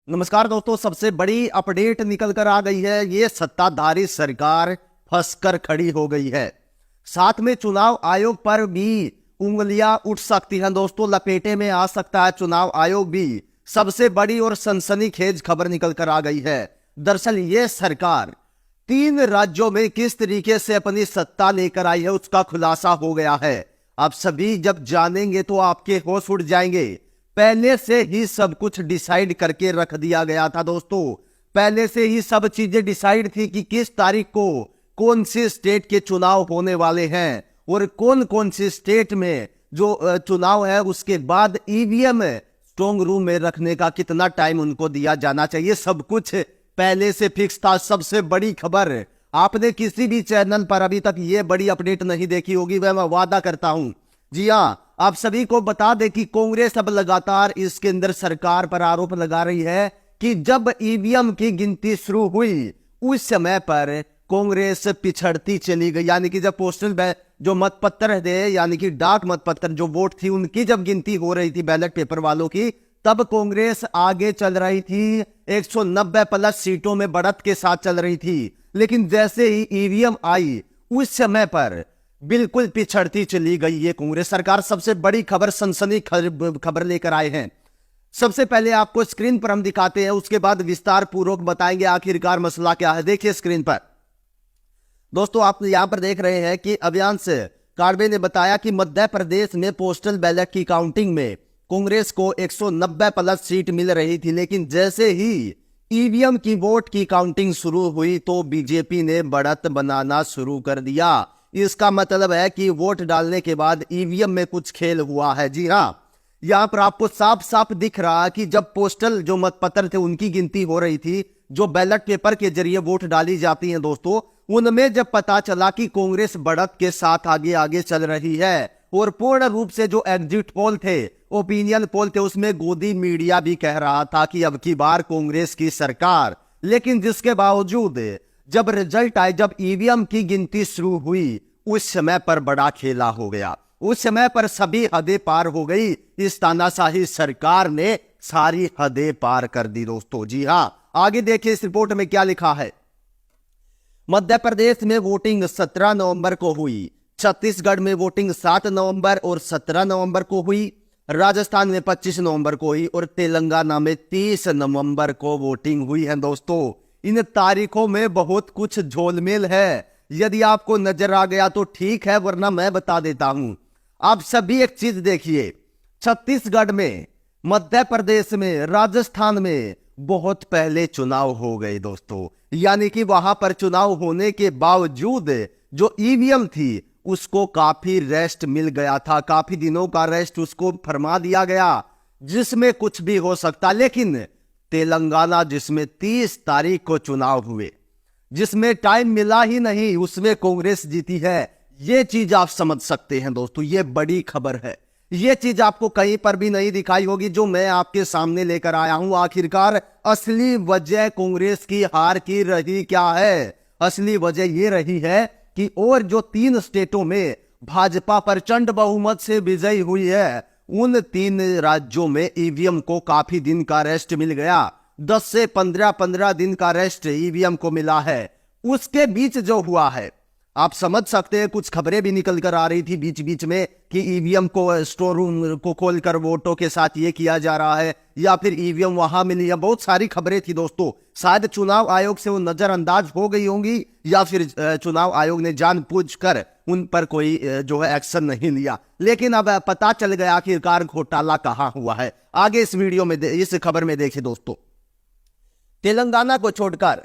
नमस्कार दोस्तों, सबसे बड़ी अपडेट निकल कर आ गई है। ये सत्ताधारी सरकार फंसकर खड़ी हो गई है। साथ में चुनाव आयोग पर भी उंगलियां उठ सकती हैं दोस्तों, लपेटे में आ सकता है चुनाव आयोग भी। सबसे बड़ी और सनसनीखेज खबर निकल कर आ गई है। दरअसल ये सरकार 3 राज्यों में किस तरीके से अपनी सत्ता लेकर आई है उसका खुलासा हो गया है। आप सभी जब जानेंगे तो आपके होश उड़ जाएंगे। पहले से ही सब कुछ डिसाइड करके रख दिया गया था दोस्तों। पहले से ही सब चीजें डिसाइड थी कि किस तारीख को कौन सी स्टेट के चुनाव होने वाले हैं और कौन कौन सी स्टेट में जो चुनाव है उसके बाद ईवीएम स्ट्रॉन्ग रूम में रखने का कितना टाइम उनको दिया जाना चाहिए। सब कुछ पहले से फिक्स था। सबसे बड़ी खबर, आपने किसी भी चैनल पर अभी तक ये बड़ी अपडेट नहीं देखी होगी, मैं वादा करता हूं। जी हां, आप सभी को बता दें कि कांग्रेस अब लगातार इसके अंदर सरकार पर आरोप लगा रही है कि जब ईवीएम की गिनती शुरू हुई उस समय पर कांग्रेस पिछड़ती चली गई। यानी कि जब पोस्टल जो मतपत्र थे, यानी कि डाक मतपत्र जो वोट थी, उनकी जब गिनती हो रही थी बैलेट पेपर वालों की, तब कांग्रेस आगे चल रही थी। 190 प्लस सीटों में बढ़त के साथ चल रही थी। लेकिन जैसे ही ईवीएम आई उस समय पर बिल्कुल पिछड़ती चली गई ये कांग्रेस सरकार। सबसे बड़ी खबर, सनसनी खबर लेकर आए हैं। सबसे पहले आपको स्क्रीन पर हम दिखाते हैं, उसके बाद विस्तार पूर्वक बताएंगे आखिरकार मसला क्या है। देखिए स्क्रीन पर दोस्तों, आप यहां पर देख रहे हैं कि अभियांश कार्बे ने बताया कि मध्य प्रदेश में पोस्टल बैलेट की काउंटिंग में कांग्रेस को 190 प्लस सीट मिल रही थी। लेकिन जैसे ही ईवीएम की वोट की काउंटिंग शुरू हुई तो बीजेपी ने बढ़त बनाना शुरू कर दिया। इसका मतलब है कि वोट डालने के बाद ईवीएम में कुछ खेल हुआ है। जी हां, यहां पर आपको साफ साफ दिख रहा है कि जब पोस्टल जो मतपत्र थे उनकी गिनती हो रही थी, जो बैलेट पेपर के जरिए वोट डाली जाती हैं दोस्तों, उनमें जब पता चला कि कांग्रेस बढ़त के साथ आगे आगे चल रही है और पूर्ण रूप से जो एग्जिट पोल थे, ओपिनियन पोल थे, उसमें गोदी मीडिया भी कह रहा था कि अब की बार कांग्रेस की सरकार। लेकिन जिसके बावजूद जब रिजल्ट आए, जब ईवीएम की गिनती शुरू हुई, उस समय पर बड़ा खेला हो गया। उस समय पर सभी हदें पार हो गई। इस तानाशाही सरकार ने सारी हदें पार कर दी दोस्तों। जी हां, आगे देखिए इस रिपोर्ट में क्या लिखा है। मध्य प्रदेश में वोटिंग 17 नवंबर को हुई, छत्तीसगढ़ में वोटिंग 7 नवंबर और 17 नवंबर को हुई, राजस्थान में 25 नवंबर को हुई और तेलंगाना में 30 नवंबर को वोटिंग हुई है दोस्तों। इन तारीखों में बहुत कुछ झोलमेल है। यदि आपको नजर आ गया तो ठीक है, वरना मैं बता देता हूं। आप सभी एक चीज देखिए, छत्तीसगढ़ में, मध्य प्रदेश में, राजस्थान में बहुत पहले चुनाव हो गए दोस्तों। यानी कि वहां पर चुनाव होने के बावजूद जो ईवीएम थी उसको काफी रेस्ट मिल गया था। काफी दिनों का रेस्ट उसको फरमा दिया गया, जिसमें कुछ भी हो सकता। लेकिन तेलंगाना, जिसमें 30 तारीख को चुनाव हुए, जिसमें टाइम मिला ही नहीं, उसमें कांग्रेस जीती है। यह चीज आप समझ सकते हैं दोस्तों, यह बड़ी खबर है। यह चीज आपको कहीं पर भी नहीं दिखाई होगी जो मैं आपके सामने लेकर आया हूं। आखिरकार असली वजह कांग्रेस की हार की रही क्या है? असली वजह यह रही है कि और जो 3 स्टेटों में भाजपा प्रचंड बहुमत से विजयी हुई है, उन 3 राज्यों में ईवीएम को काफी दिन का रेस्ट मिल गया। 10 से 15 दिन का रेस्ट ईवीएम को मिला है। उसके बीच जो हुआ है, आप समझ सकते हैं, कुछ खबरें भी निकल कर आ रही थी बीच बीच में कि ईवीएम को स्टोर रूम को खोलकर वोटों के साथ ये किया जा रहा है, या फिर ईवीएम वहां मिली है। बहुत सारी खबरें थी दोस्तों। शायद चुनाव आयोग से वो नजरअंदाज हो गई होंगी, या फिर चुनाव आयोग ने जानबूझकर उन पर कोई जो है एक्शन नहीं लिया। लेकिन अब पता चल गया आखिरकार घोटाला कहां हुआ है। आगे इस वीडियो में इस खबर में देखिए दोस्तों। तेलंगाना को छोड़कर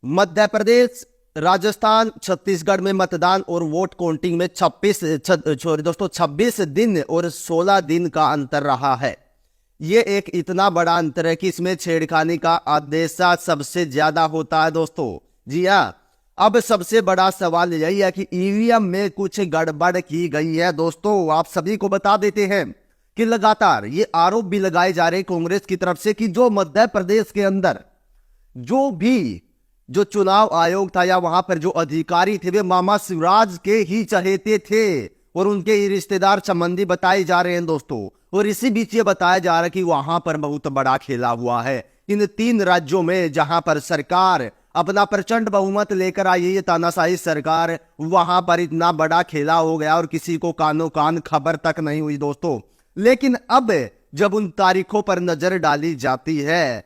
मध्य प्रदेश, राजस्थान, छत्तीसगढ़ में मतदान और वोट काउंटिंग में 26 दिन और 16 दिन का अंतर रहा है। यह एक इतना बड़ा अंतर है कि इसमें छेड़खानी का अंदेशा सबसे ज्यादा होता है दोस्तों। जी हां, अब सबसे बड़ा सवाल यही है कि ईवीएम में कुछ गड़बड़ की गई है दोस्तों। आप सभी को बता देते हैं कि लगातार ये आरोप भी लगाए जा रहे कांग्रेस की तरफ से कि जो मध्य प्रदेश के अंदर जो चुनाव आयोग था या वहां पर जो अधिकारी थे, वे मामा शिवराज के ही चहेते थे और उनके ही रिश्तेदार संबंधी बताए जा रहे हैं दोस्तों। और इसी बीच ये बताया जा रहा है कि वहां पर बहुत बड़ा खेला हुआ है। इन 3 राज्यों में जहां पर सरकार अपना प्रचंड बहुमत लेकर आई है, ये तानाशाही सरकार, वहां पर इतना बड़ा खेला हो गया और किसी को कानो कान खबर तक नहीं हुई दोस्तों। लेकिन अब जब उन तारीखों पर नजर डाली जाती है,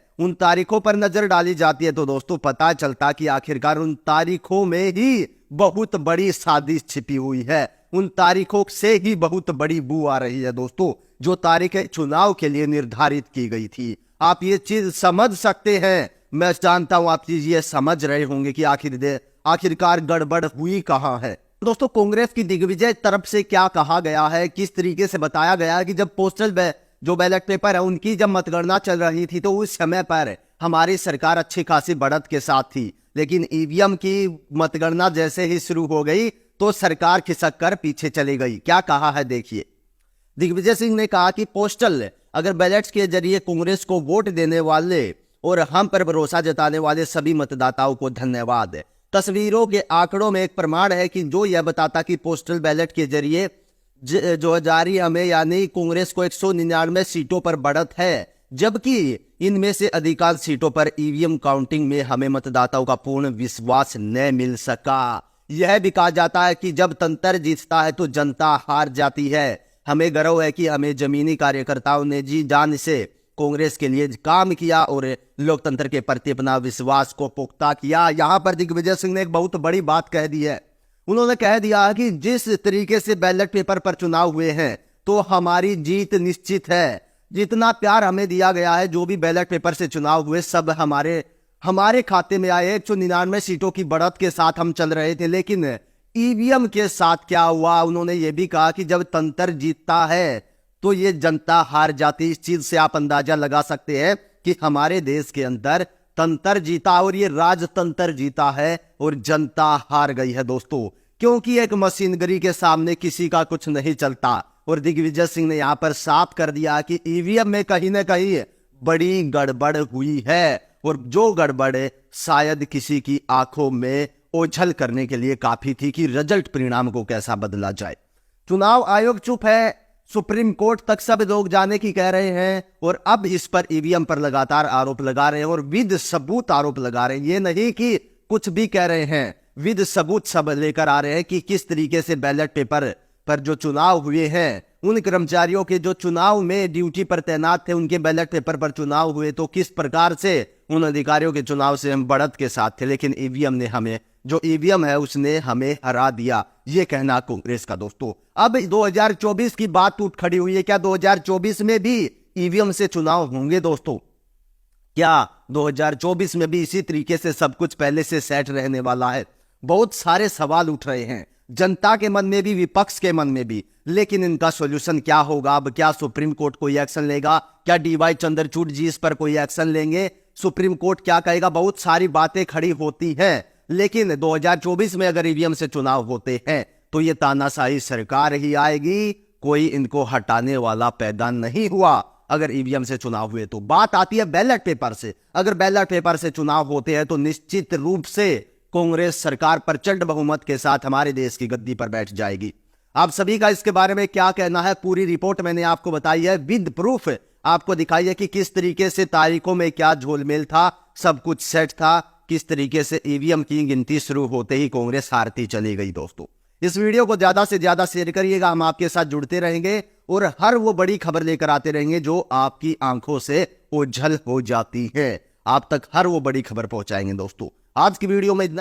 तो दोस्तों पता चलता कि आखिरकार उन तारीखों में ही बहुत बड़ी साजिश छिपी हुई है। उन तारीखों से ही बहुत बड़ी बू आ रही है दोस्तों, जो तारीखें चुनाव के लिए निर्धारित की गई थी। आप ये चीज समझ सकते हैं, मैं जानता हूं आप चीज ये समझ रहे होंगे कि आखिरकार गड़बड़ हुई कहां है। दोस्तों कांग्रेस की दिग्विजय तरफ से क्या कहा गया है, किस तरीके से बताया गया है कि जब पोस्टल जो बैलेट पेपर है उनकी जब मतगणना चल रही थी तो उस समय पर हमारी सरकार अच्छी खासी बढ़त के साथ थी, लेकिन ईवीएम की मतगणना जैसे ही शुरू हो गई तो सरकार खिसक कर पीछे चली गई। क्या कहा है देखिए। दिग्विजय सिंह ने कहा कि पोस्टल अगर बैलेट्स के जरिए कांग्रेस को वोट देने वाले और हम पर भरोसा जताने वाले सभी मतदाताओं को धन्यवाद। तस्वीरों के आंकड़ों में एक प्रमाण है कि जो यह बताता कि पोस्टल बैलेट के जरिए जो जारी हमें यानी कांग्रेस को 199 सीटों पर बढ़त है, जबकि इनमें से अधिकांश सीटों पर ईवीएम काउंटिंग में हमें मतदाताओं का पूर्ण विश्वास न मिल सका। यह भी कहा जाता है कि जब तंत्र जीतता है तो जनता हार जाती है। हमें गर्व है कि हमें जमीनी कार्यकर्ताओं ने जी जान से कांग्रेस के लिए काम किया और लोकतंत्र के प्रति अपना विश्वास को पुख्ता किया। यहां पर दिग्विजय सिंह ने एक बहुत बड़ी बात कह दी है। उन्होंने कह दिया कि जिस तरीके से बैलेट पेपर पर चुनाव हुए हैं तो हमारी जीत निश्चित है। जितना प्यार हमें दिया गया है, जो भी बैलेट पेपर से चुनाव हुए सब हमारे खाते में आए। 199 सीटों की बढ़त के साथ हम चल रहे थे, लेकिन ईवीएम के साथ क्या हुआ। उन्होंने ये भी कहा कि जब तंत्र जीतता है तो ये जनता हार जाती। इस चीज से आप अंदाजा लगा सकते हैं कि हमारे देश के अंदर तंत्र जीता और ये राजतंत्र जीता है और जनता हार गई है दोस्तों, क्योंकि एक मशीनरी के सामने किसी का कुछ नहीं चलता। और दिग्विजय सिंह ने यहां पर साफ कर दिया कि ईवीएम में कहीं ना कहीं बड़ी गड़बड़ हुई है और जो गड़बड़ शायद किसी की आंखों में ओझल करने के लिए काफी थी कि रिजल्ट परिणाम को कैसा बदला जाए। चुनाव आयोग चुप है, सुप्रीम कोर्ट तक सब लोग जाने की कह रहे हैं और अब इस पर ईवीएम पर लगातार आरोप लगा रहे हैं और विद सबूत आरोप लगा रहे हैं। ये नहीं कि कुछ भी कह रहे हैं, विद सबूत सब लेकर आ रहे हैं कि किस तरीके से बैलेट पेपर पर जो चुनाव हुए हैं, उन कर्मचारियों के जो चुनाव में ड्यूटी पर तैनात थे उनके बैलेट पेपर पर चुनाव हुए तो किस प्रकार से उन अधिकारियों के चुनाव से हम बढ़त के साथ थे, लेकिन ईवीएम है उसने हमें हरा दिया। ये कहना कांग्रेस का दोस्तों। अब 2024 की बात उठ खड़ी हुई है। क्या 2024 में भी ईवीएम से चुनाव होंगे दोस्तों? क्या 2024 में भी इसी तरीके से सब कुछ पहले से सेट रहने वाला है? बहुत सारे सवाल उठ रहे हैं, जनता के मन में भी, विपक्ष के मन में भी। लेकिन इनका सॉल्यूशन क्या होगा? अब क्या सुप्रीम कोर्ट कोई एक्शन लेगा? क्या डीवाई चंद्रचूड़ जी इस पर कोई एक्शन लेंगे? सुप्रीम कोर्ट क्या कहेगा? बहुत सारी बातें खड़ी होती हैं। लेकिन 2024 में अगर ईवीएम से चुनाव होते हैं तो ये तानाशाही सरकार ही आएगी, कोई इनको हटाने वाला पैदा नहीं हुआ। अगर ईवीएम से चुनाव हुए तो बात आती है बैलेट पेपर से। अगर बैलेट पेपर से चुनाव होते हैं तो निश्चित रूप से कांग्रेस सरकार प्रचंड बहुमत के साथ हमारे देश की गद्दी पर बैठ जाएगी। आप सभी का इसके बारे में क्या कहना है? पूरी रिपोर्ट मैंने आपको बताई है, विद प्रूफ आपको दिखाई है कि किस तरीके से तारीखों में क्या झोलमेल था, सब कुछ सेट था, किस तरीके से ईवीएम की गिनती शुरू होते ही कांग्रेस हारती चली गई। दोस्तों इस वीडियो को ज्यादा से ज्यादा शेयर करिएगा, हम आपके साथ जुड़ते रहेंगे और हर वो बड़ी खबर लेकर आते रहेंगे जो आपकी आंखों से ओझल हो जाती है। आप तक हर वो बड़ी खबर पहुंचाएंगे। दोस्तों आज की वीडियो में इतना